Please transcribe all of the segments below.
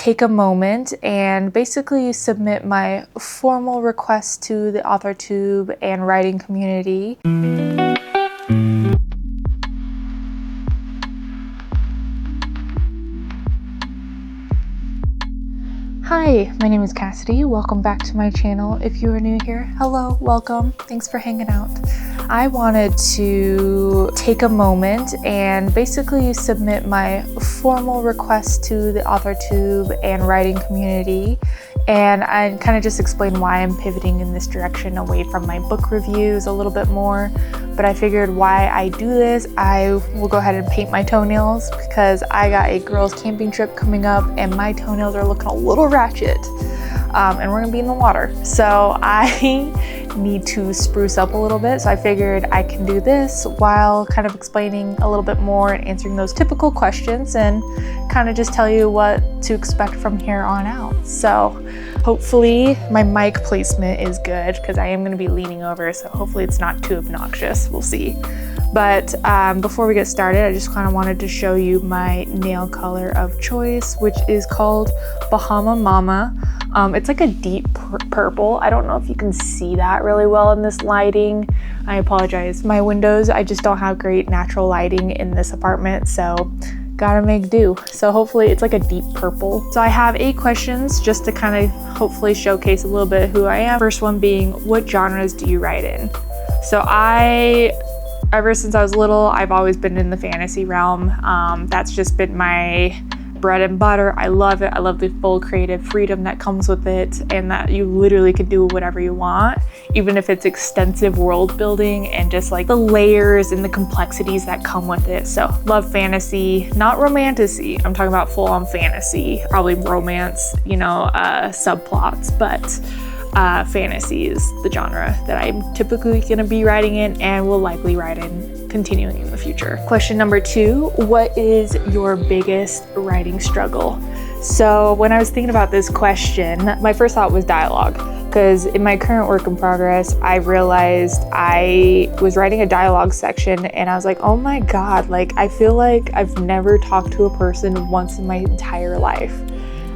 take a moment and basically submit my formal request to the Authortube and writing community. Hi, my name is Cassidy. Welcome back to my channel. If you are new here, hello, welcome. Thanks for hanging out. I wanted to take a moment and basically submit my formal request to the Authortube and writing community. And I kind of just explain why I'm pivoting in this direction away from my book reviews a little bit more. But I figured why I do this, I will go ahead and paint my toenails because I got a girls camping trip coming up and my toenails are looking a little ratchet. And we're gonna be in the water. So I need to spruce up a little bit. So I figured I can do this while kind of explaining a little bit more and answering those typical questions and kind of just tell you what to expect from here on out. So hopefully my mic placement is good because I am going to be leaning over, so hopefully it's not too obnoxious. We'll see. But before we get started, I just kind of wanted to show you my nail color of choice, which is called Bahama Mama. It's like a deep purple. I don't know if you can see that really well in this lighting. I apologize. My windows, I just don't have great natural lighting in this apartment, so gotta make do. So hopefully it's like a deep purple. So I have 8 questions just to kind of hopefully showcase a little bit who I am. First one being, what genres do you write in? So ever since I was little, I've always been in the fantasy realm. That's just been my bread and butter. I love it. I love the full creative freedom that comes with it and that you literally can do whatever you want, even if it's extensive world building and just like the layers and the complexities that come with it. So love fantasy, not romantasy. I'm talking about full on fantasy, probably romance, subplots, but fantasy is the genre that I'm typically going to be writing in and will likely write in continuing in the future. Question number 2, what is your biggest writing struggle? So when I was thinking about this question, my first thought was dialogue, because in my current work in progress, I realized I was writing a dialogue section and I was like, oh my God, like I feel like I've never talked to a person once in my entire life.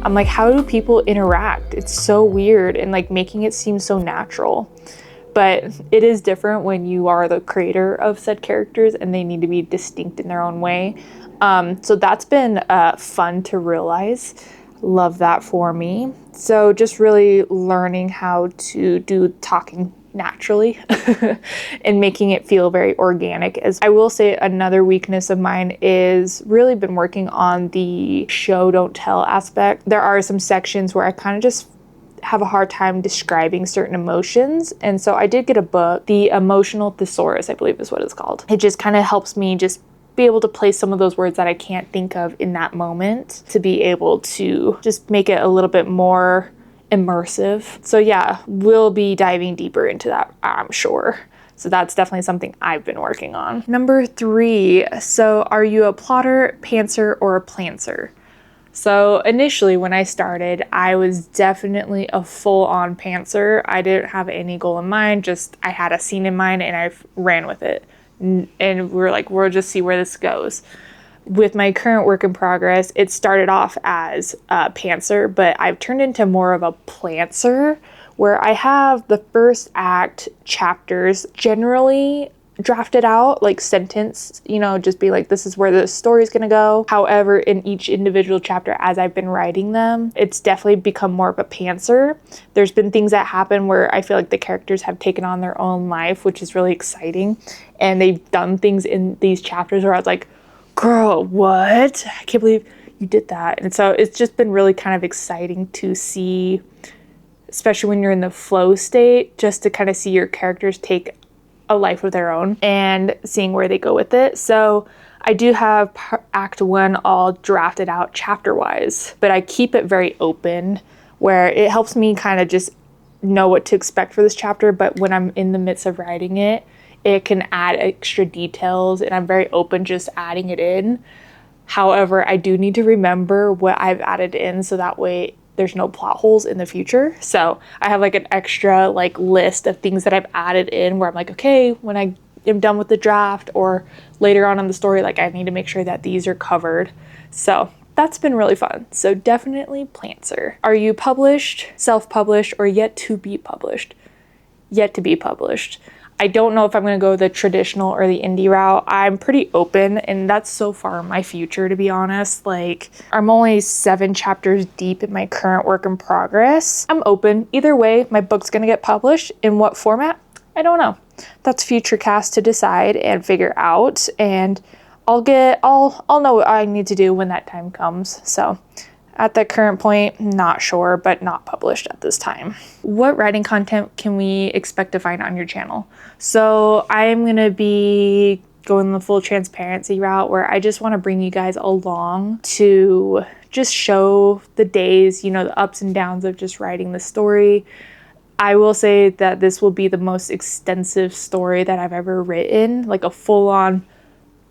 I'm like, how do people interact? It's so weird and like making it seem so natural. But it is different when you are the creator of said characters and they need to be distinct in their own way. So that's been fun to realize. Love that for me. So just really learning how to do talking naturally and making it feel very organic. As I will say, another weakness of mine is really been working on the show don't tell aspect. There are some sections where I kind of just have a hard time describing certain emotions, and so I did get a book, The Emotional Thesaurus, I believe is what it's called. It just kind of helps me just be able to place some of those words that I can't think of in that moment to be able to just make it a little bit more immersive. So yeah, we'll be diving deeper into that, I'm sure. So that's definitely something I've been working on. Number 3, so are you a plotter, pantser, or a plantser? So initially when I started, I was definitely a full-on pantser. I didn't have any goal in mind, just I had a scene in mind and I ran with it. And we're like, we'll just see where this goes. With my current work in progress, it started off as a pantser, but I've turned into more of a plantser, where I have the first act chapters generally drafted out, like sentence, just be like, this is where the story's gonna go. However, in each individual chapter, as I've been writing them, it's definitely become more of a pantser. There's been things that happen where I feel like the characters have taken on their own life, which is really exciting. And they've done things in these chapters where I was like, girl, what? I can't believe you did that. And so it's just been really kind of exciting to see, especially when you're in the flow state, just to kind of see your characters take a life of their own and seeing where they go with it. So I do have Act 1 all drafted out chapter-wise, but I keep it very open where it helps me kind of just know what to expect for this chapter, but when I'm in the midst of writing it, it can add extra details and I'm very open just adding it in. However, I do need to remember what I've added in so that way there's no plot holes in the future. So I have like an extra list of things that I've added in where I'm like, okay, when I am done with the draft or later on in the story, I need to make sure that these are covered. So that's been really fun. So definitely Plantser. Are you published, self-published, or yet to be published? Yet to be published. I don't know if I'm going to go the traditional or the indie route. I'm pretty open, and that's so far in my future, to be honest. Like, I'm only 7 chapters deep in my current work in progress. I'm open. Either way, my book's going to get published. In what format? I don't know. That's future cast to decide and figure out, and I'll know what I need to do when that time comes. So at the current point, not sure, but not published at this time. What writing content can we expect to find on your channel? So I'm gonna be going the full transparency route, where I just wanna bring you guys along to just show the days, you know, the ups and downs of just writing the story. I will say that this will be the most extensive story that I've ever written, like a full-on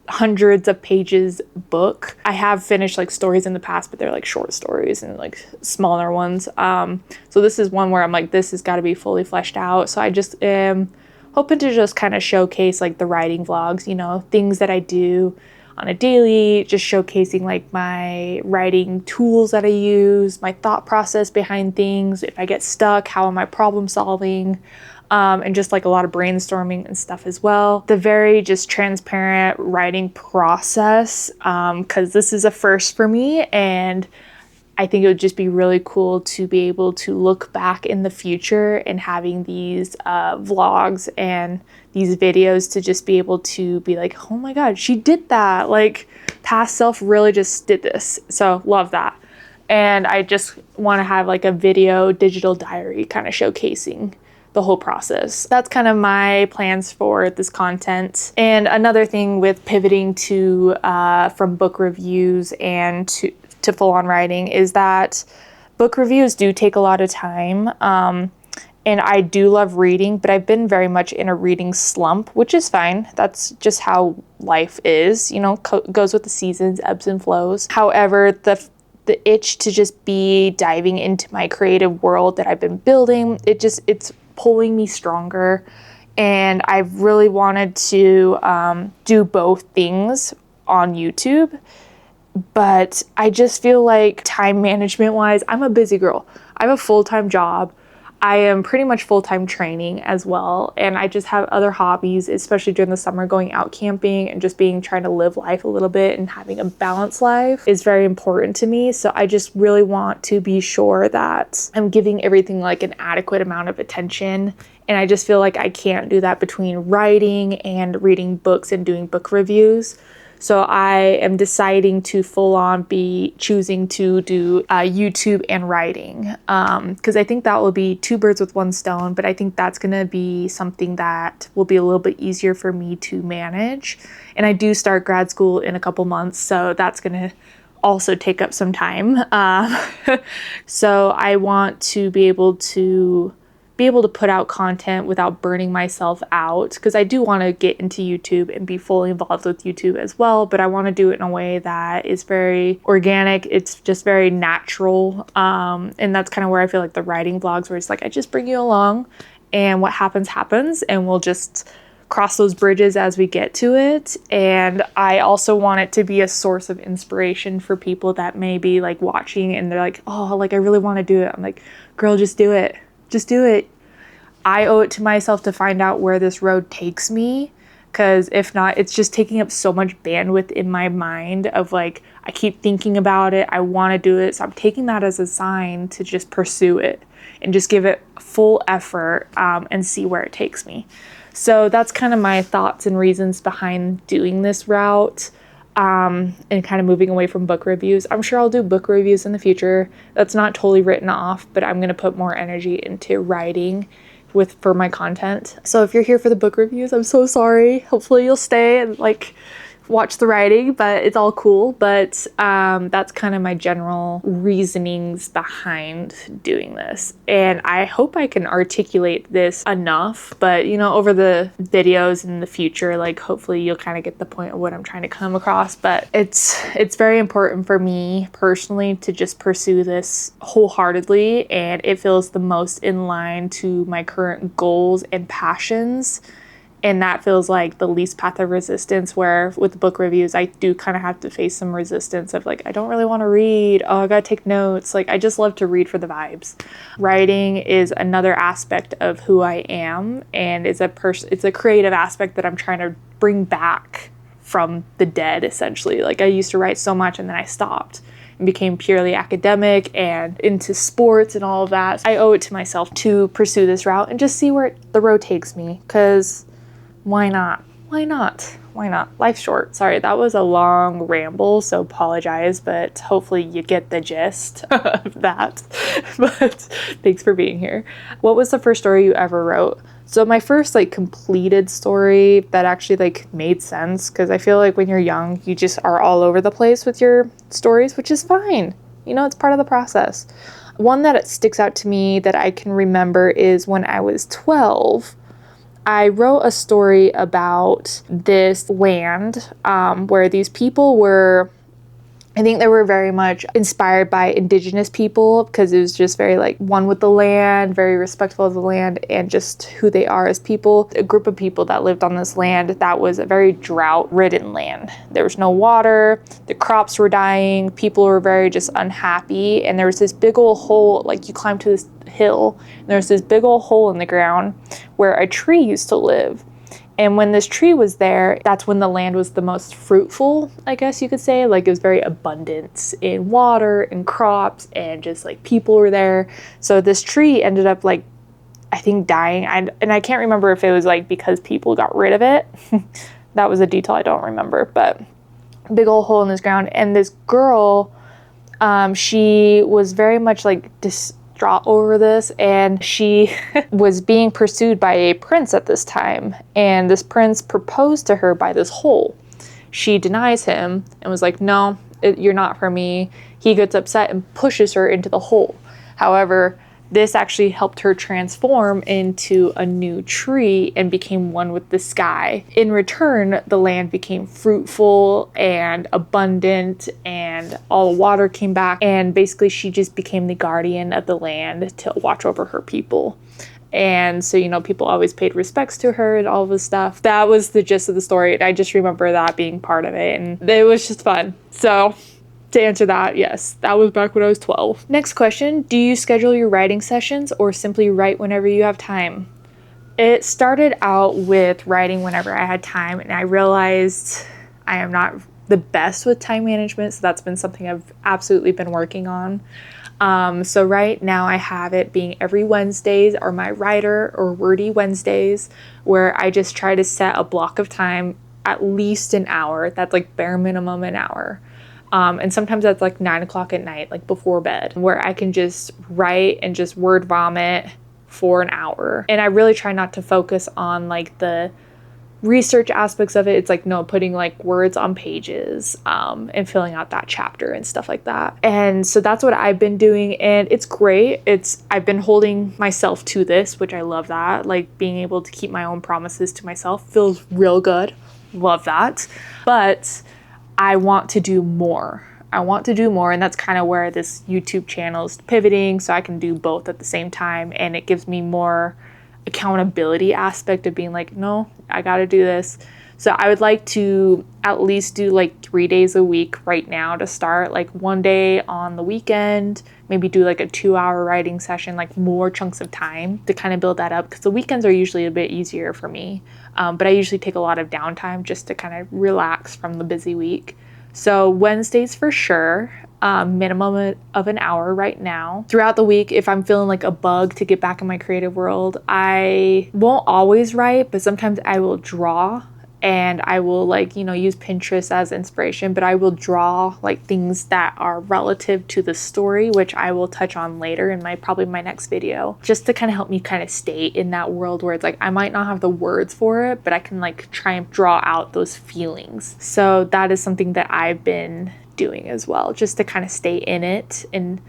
hundreds of pages book. I have finished like stories in the past, but they're like short stories and like smaller ones. So this is one where I'm like, this has got to be fully fleshed out. So I just am hoping to just kind of showcase like the writing vlogs, you know, things that I do on a daily, just showcasing like my writing tools that I use, my thought process behind things. If I get stuck, how am I problem solving? And just like a lot of brainstorming and stuff as well. The very just transparent writing process, because this is a first for me, and I think it would just be really cool to be able to look back in the future and having these vlogs and these videos to just be able to be like, oh my God, she did that. Like, past self really just did this. So love that. And I just want to have like a video digital diary kind of showcasing the whole process. That's kind of my plans for this content. And another thing with pivoting to from book reviews and to full-on writing is that book reviews do take a lot of time. And I do love reading, but I've been very much in a reading slump, which is fine. That's just how life is, you know, goes with the seasons, ebbs and flows. However, the itch to just be diving into my creative world that I've been building, it's pulling me stronger. And I've really wanted to do both things on YouTube, but I just feel like time management wise, I'm a busy girl. I have a full-time job. I am pretty much full-time training as well, and I just have other hobbies, especially during the summer. Going out camping and just trying to live life a little bit and having a balanced life is very important to me. So I just really want to be sure that I'm giving everything like an adequate amount of attention, and I just feel like I can't do that between writing and reading books and doing book reviews. So I am deciding to full on be choosing to do YouTube and writing, because I think that will be 2 birds with 1 stone, but I think that's going to be something that will be a little bit easier for me to manage. And I do start grad school in a couple months, so that's going to also take up some time. So I want to be able to put out content without burning myself out, because I do want to get into YouTube and be fully involved with YouTube as well, but I want to do it in a way that is very organic. It's just very natural, and that's kind of where I feel like the writing vlogs, where it's like I just bring you along and what happens happens, and we'll just cross those bridges as we get to it. And I also want it to be a source of inspiration for people that may be like watching and they're like, oh, like I really want to do it. I'm like, girl, just do it. Just do it. I owe it to myself to find out where this road takes me, because if not, it's just taking up so much bandwidth in my mind of like, I keep thinking about it, I want to do it, so I'm taking that as a sign to just pursue it and just give it full effort, and see where it takes me. So that's kind of my thoughts and reasons behind doing this route. And kind of moving away from book reviews. I'm sure I'll do book reviews in the future. That's not totally written off, but I'm going to put more energy into writing for my content. So if you're here for the book reviews, I'm so sorry. Hopefully you'll stay and like watch the writing, but it's all cool. But that's kind of my general reasonings behind doing this. And I hope I can articulate this enough, but you know, over the videos in the future, like hopefully you'll kind of get the point of what I'm trying to come across. But it's very important for me personally to just pursue this wholeheartedly, and it feels the most in line to my current goals and passions. And that feels like the least path of resistance, where with book reviews, I do kind of have to face some resistance of like, I don't really want to read. Oh, I got to take notes. Like, I just love to read for the vibes. Writing is another aspect of who I am. And it's a creative aspect that I'm trying to bring back from the dead, essentially. Like, I used to write so much and then I stopped and became purely academic and into sports and all of that. I owe it to myself to pursue this route and just see where the road takes me, because why not? Why not? Why not? Life's short. Sorry, that was a long ramble, so apologize, but hopefully you get the gist of that. But thanks for being here. What was the first story you ever wrote? So my first like completed story that actually like made sense, because I feel like when you're young, you just are all over the place with your stories, which is fine. You know, it's part of the process. One that sticks out to me that I can remember is when I was 12. I wrote a story about this land where these people were, I think they were very much inspired by indigenous people, because it was just very like one with the land, very respectful of the land and just who they are as people. A group of people that lived on this land that was a very drought-ridden land. There was no water, the crops were dying, people were very just unhappy, and there was this big old hole, like you climb to this hill, and there's this big old hole in the ground where a tree used to live. And when this tree was there, that's when the land was the most fruitful, I guess you could say. Like, it was very abundant in water and crops, and just like people were there. So this tree ended up like, I think, dying. And I can't remember if it was like because people got rid of it. That was a detail I don't remember, but big old hole in this ground. And this girl, she was very much like distraught over this, and she was being pursued by a prince at this time, and this prince proposed to her by this hole. She denies him and was like, no, you're not for me. He gets upset and pushes her into the hole. However, this actually helped her transform into a new tree and became one with the sky. In return, the land became fruitful and abundant, and all the water came back, and basically she just became the guardian of the land to watch over her people. And so, you know, people always paid respects to her and all of this stuff. That was the gist of the story, and I just remember that being part of it, and it was just fun. So to answer that, yes, that was back when I was 12. Next question, do you schedule your writing sessions or simply write whenever you have time? It started out with writing whenever I had time, and I realized I am not the best with time management, so that's been something I've absolutely been working on. So right now I have it being every Wednesdays are my writer or wordy Wednesdays, where I just try to set a block of time, at least an hour. That's like bare minimum an hour. And sometimes that's like 9 o'clock at night, like before bed, where I can just write and just word vomit for an hour. And I really try not to focus on like the research aspects of it. It's like, no, putting like words on pages, and filling out that chapter and stuff like that. And so that's what I've been doing, and it's great. I've been holding myself to this, which I love that. Like, being able to keep my own promises to myself feels real good. Love that. But I want to do more. And that's kind of where this YouTube channel is pivoting, so I can do both at the same time, and it gives me more accountability aspect of being like, no, I got to do this. So I would like to at least do like 3 days a week right now to start, like one day on the weekend, maybe do like a 2-hour writing session, like more chunks of time to kind of build that up, because the weekends are usually a bit easier for me. But I usually take a lot of downtime just to kind of relax from the busy week. So Wednesdays for sure, minimum of an hour right now. Throughout the week, if I'm feeling like a bug to get back in my creative world, I won't always write, but sometimes I will draw. And I will like, you know, use Pinterest as inspiration, but I will draw like things that are relative to the story, which I will touch on later in probably my next video, just to kind of help me kind of stay in that world where it's like, I might not have the words for it, but I can like try and draw out those feelings. So that is something that I've been doing as well, just to kind of stay in it. And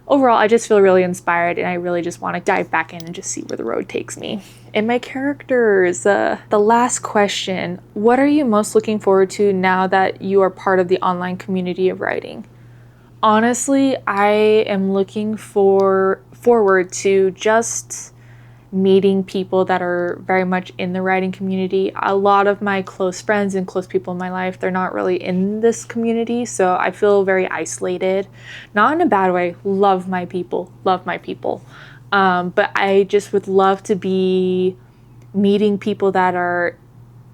overall, I just feel really inspired, and I really just want to dive back in and just see where the road takes me. And my characters, the last question, what are you most looking forward to now that you are part of the online community of writing? Honestly, I am looking forward to just meeting people that are very much in the writing community. A lot of my close friends and close people in my life, they're not really in this community, so I feel very isolated. Not in a bad way. Love my people. Love my people. But I just would love to be meeting people that are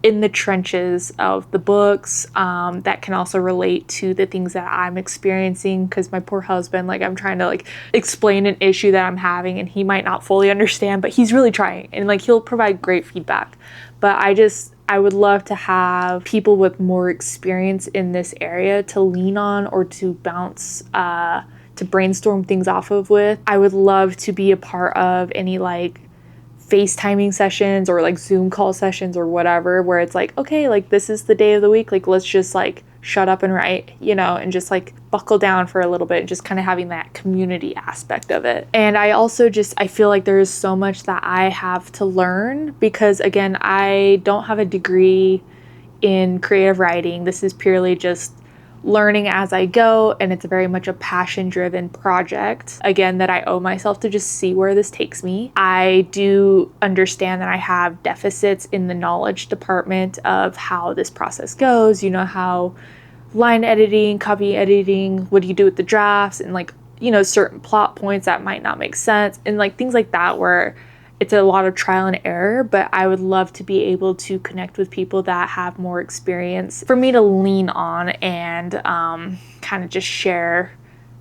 in the trenches of the books, that can also relate to the things that I'm experiencing, because my poor husband, like, I'm trying to like explain an issue that I'm having and he might not fully understand, but he's really trying, and like he'll provide great feedback. But I would love to have people with more experience in this area to lean on or to bounce to brainstorm things off of with. I would love to be a part of any like FaceTiming sessions or like Zoom call sessions or whatever, where it's like, okay, like this is the day of the week, like let's just like shut up and write, you know, and just like buckle down for a little bit, just kind of having that community aspect of it. And I also I feel like there is so much that I have to learn, because again, I don't have a degree in creative writing. This is purely just learning as I go, and it's very much a passion-driven project, again, that I owe myself to just see where this takes me. I do understand that I have deficits in the knowledge department of how this process goes, you know, how line editing, copy editing, what do you do with the drafts, and like, you know, certain plot points that might not make sense, and like things like that, where it's a lot of trial and error. But I would love to be able to connect with people that have more experience for me to lean on and kind of just share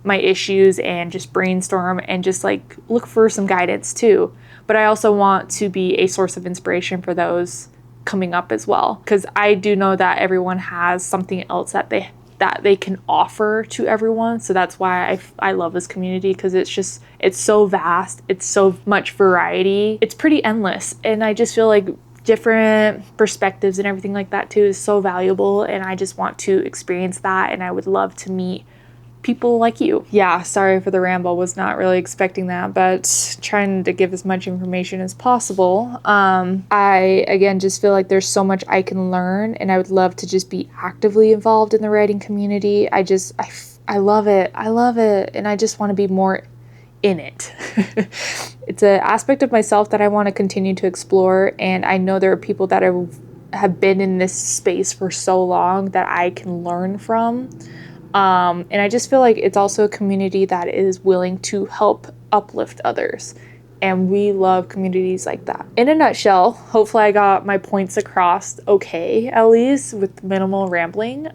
my issues and just brainstorm and just like look for some guidance too. But I also want to be a source of inspiration for those coming up as well, because I do know that everyone has something else that they can offer to everyone. So that's why I love this community, because it's so vast, it's so much variety, it's pretty endless, and I just feel like different perspectives and everything like that too is so valuable, and I just want to experience that, and I would love to meet people like you. Yeah, sorry for the ramble, was not really expecting that, but trying to give as much information as possible. I again just feel like there's so much I can learn, and I would love to just be actively involved in the writing community. I love it, and I just want to be more in it. It's an aspect of myself that I want to continue to explore, and I know there are people that have been in this space for so long that I can learn from. And I just feel like it's also a community that is willing to help uplift others. And we love communities like that. In a nutshell, hopefully I got my points across okay, at least with minimal rambling.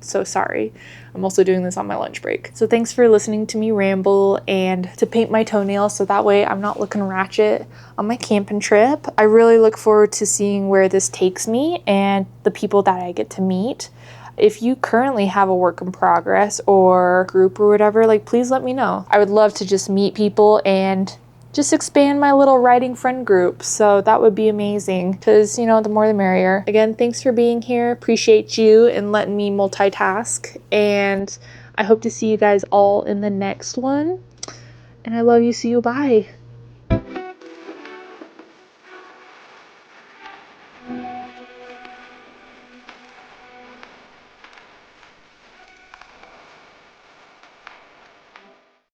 So sorry. I'm also doing this on my lunch break. So thanks for listening to me ramble and to paint my toenails, so that way I'm not looking ratchet on my camping trip. I really look forward to seeing where this takes me and the people that I get to meet. If you currently have a work in progress or group or whatever, like please let me know. I would love to just meet people and just expand my little writing friend group. So that would be amazing, because, you know, the more the merrier. Again, thanks for being here. Appreciate you and letting me multitask. And I hope to see you guys all in the next one. And I love you. See you. Bye.